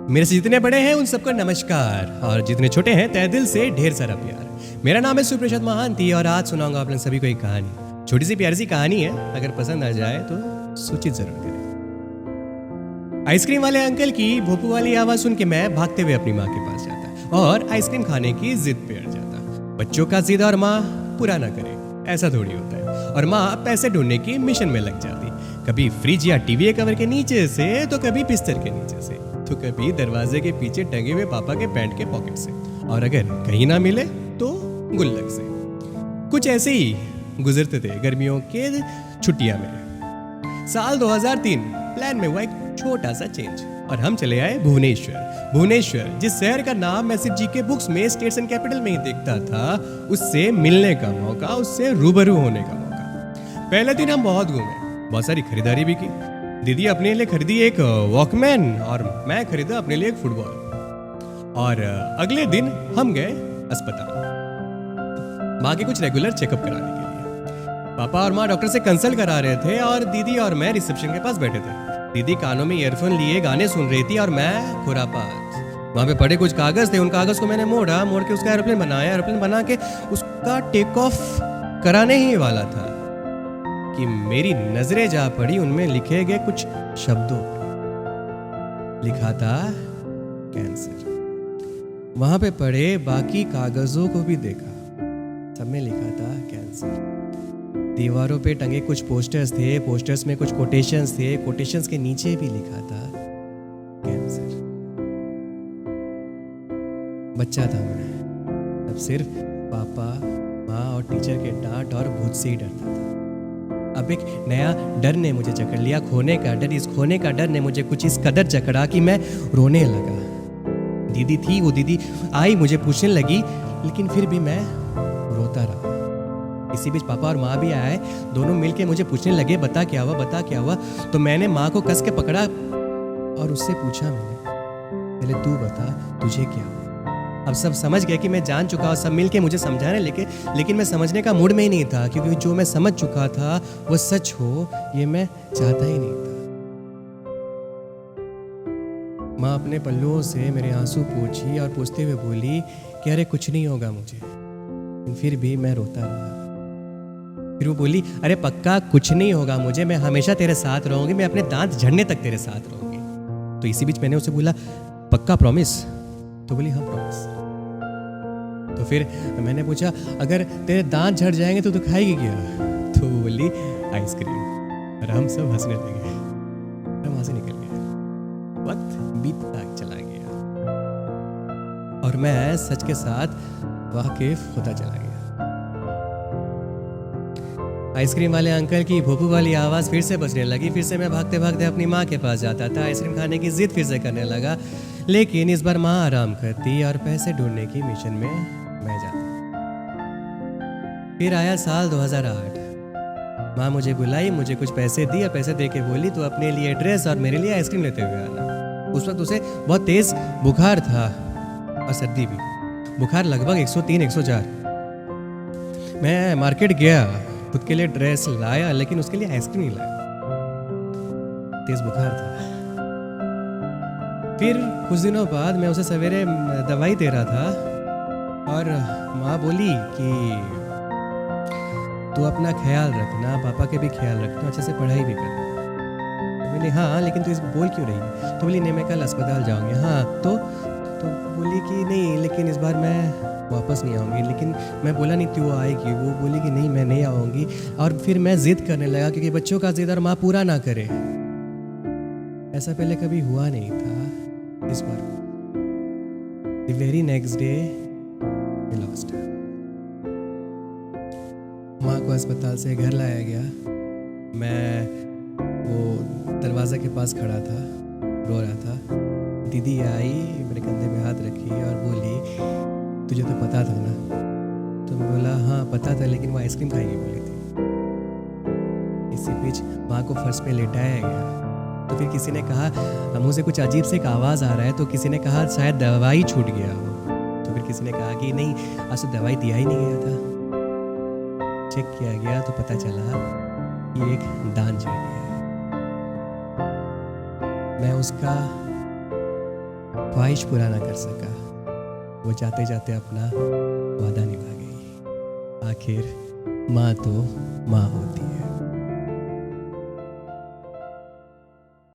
मेरे से जितने बड़े हैं उन सबको नमस्कार और जितने छोटे हैं तहे दिल से ढेर सारा प्यार। मेरा नाम है सुप्रसाद महांती और आज सुनाऊंगा आप लोग सभी को एक कहानी। छोटी सी प्यारी सी कहानी है, अगर पसंद आ जाए तो सूचित जरूर करें। आइसक्रीम वाले अंकल की भोपू वाली आवाज सुन के मैं भागते हुए अपनी माँ के पास जाता और आइसक्रीम खाने की जिद पे अड़ जाता। बच्चों का जिद और माँ पूरा ना करे ऐसा थोड़ी होता है। और माँ पैसे ढूंढने की मिशन में लग जाती, कभी फ्रिज या टीवी कवर के नीचे से तो कभी बिस्तर के नीचे से तो कभी दरवाजे के पीछे टंगे हुए पापा के पैंट के पॉकेट से, और अगर कहीं ना मिले तो गुल्लक से। कुछ ऐसे ही गुजरते थे गर्मियों के छुट्टियां में। साल 2003 प्लान में हुआ एक छोटा सा चेंज और हम चले आए भुवनेश्वर, जिस शहर का नाम मैं सिर्फ जीके बुक्स में स्टेट्स एंड कैपिटल में ही देखता था, उससे मिलने का मौका, उससे रूबरू होने का मौका। पहले दिन हम बहुत घूमे, बहुत सारी खरीदारी भी की। दीदी अपने लिए खरीदी एक वॉकमैन और मैं खरीदा अपने लिए एक फुटबॉल। और अगले दिन हम गए अस्पताल माँ के कुछ रेगुलर चेकअप कराने के लिए। पापा और माँ डॉक्टर से कंसल्ट करा रहे थे और दीदी और मैं रिसेप्शन के पास बैठे थे। दीदी कानों में ईयरफोन लिए गाने सुन रही थी और मैं खुरापात। वहाँ पे पड़े कुछ कागज थे, उन कागज को मैंने मोड़ के उसका एरोप्लेन बनाया। एरोप्लेन बना के उसका टेक ऑफ कराने ही वाला था कि मेरी नजरें जा पड़ी उनमें लिखे गए कुछ शब्दों। लिखा था कैंसर। वहां पे पड़े बाकी कागजों को भी देखा, सब में लिखा था कैंसर। दीवारों पे टंगे कुछ पोस्टर्स थे, पोस्टर्स में कुछ कोटेशंस थे, कोटेशंस के नीचे भी लिखा था कैंसर। बच्चा था मैं, अब सिर्फ पापा, माँ और टीचर के डांट और भूत से ही डरता था। अब एक नया डर ने मुझे जकड़ लिया, खोने का डर। इस खोने का डर ने मुझे कुछ इस कदर जकड़ा कि मैं रोने लगा। दीदी थी, वो दीदी आई, मुझे पूछने लगी, लेकिन फिर भी मैं रोता रहा। इसी बीच पापा और माँ भी आए, दोनों मिलके मुझे पूछने लगे बता क्या हुआ। तो मैंने माँ को कस के पकड़ा और उससे पूछा, मैंने पहले तू बता तुझे क्या हुआ। अब सब समझ गए कि मैं जान चुका और सब मिलके मुझे समझाने लगे, लेकिन मैं समझने का मूड में ही नहीं था, क्योंकि जो मैं समझ चुका था वो सच हो ये मैं चाहता ही नहीं था। माँ अपने पल्लुओं से मेरे आंसू पोंछी और पूछते हुए बोली कि अरे कुछ नहीं होगा मुझे, लेकिन फिर भी मैं रोता रहा। फिर वो बोली अरे पक्का कुछ नहीं होगा मुझे, मैं हमेशा तेरे साथ रहूंगी, मैं अपने दांत झड़ने तक तेरे साथ रहूंगी। तो इसी बीच मैंने उसे बोला पक्का प्रॉमिस? तो बोली हाँ प्रॉमिस। तो फिर मैंने पूछा अगर तेरे दांत झड़ जाएंगे तो खाएगी क्या? तो वो बोली आइसक्रीम। और हम सब हंसने लगे, हम वहां से निकल गए। वक्त बीतता चला गया और मैं सच के साथ वाकिफ होता चला गया। आइसक्रीम वाले अंकल की भोपू वाली आवाज फिर से बजने लगी। फिर से मैं भागते भागते अपनी माँ के पास जाता था, आइसक्रीम खाने की जिद फिर से करने लगा। लेकिन इस बार माँ आराम करती और पैसे ढूंढने की मिशन में मैं जाता। फिर आया साल 2008। माँ मुझे बुलाई, मुझे कुछ पैसे दी और पैसे दे के बोली तो अपने लिए ड्रेस और मेरे लिए आइसक्रीम लेते हुए आना। उस वक्त उसे बहुत तेज बुखार था और सर्दी भी। बुखार लगभग 103-104। मैं मार्केट गया, खुद के लिए ड्रेस लाया, लेकिन उसके लिए आइसक्रीम नहीं लाया, तेज बुखार था। फिर कुछ दिनों बाद मैं उसे सवेरे दवाई दे रहा था और माँ बोली कि तू अपना ख्याल रखना, पापा के भी ख्याल रखना, अच्छे से पढ़ाई भी करना। तो बोली हाँ लेकिन तू इस बोल क्यों रही है? तो बोली नहीं मैं कल अस्पताल जाऊँगी। हाँ तो बोली कि नहीं लेकिन इस बार मैं वापस नहीं आऊँगी। लेकिन मैं बोला नहीं तू आएगी, वो बोली कि नहीं मैं नहीं आऊँगी। और फिर मैं जिद करने लगा, क्योंकि बच्चों का जिद और माँ पूरा ना करे, ऐसा पहले कभी हुआ नहीं था। इस बार the very next day we lost her। माँ को अस्पताल से घर लाया गया। मैं वो दरवाजे के पास खड़ा था, रो रहा था। दीदी आई, मेरे कंधे पे हाथ रखी और बोली तुझे तो पता था ना? तो मैं बोला हाँ पता था, लेकिन वो आइसक्रीम खाएगी बोली थी। इसी बीच माँ को फर्श पे लेटाया गया। तो फिर किसी ने कहा मुझे कुछ अजीब से एक आवाज़ आ रहा है, तो किसी ने कहा शायद दवाई छूट गया हो। तो फिर किसी ने कहा कि नहीं आज तो दवाई दिया ही नहीं गया था। चेक किया गया तो पता चला कि एक दान चढ़ गया है। मैं उसका ख्वाहिश पूरा ना कर सका, वो जाते जाते अपना वादा निभा गई। आखिर माँ तो माँ होती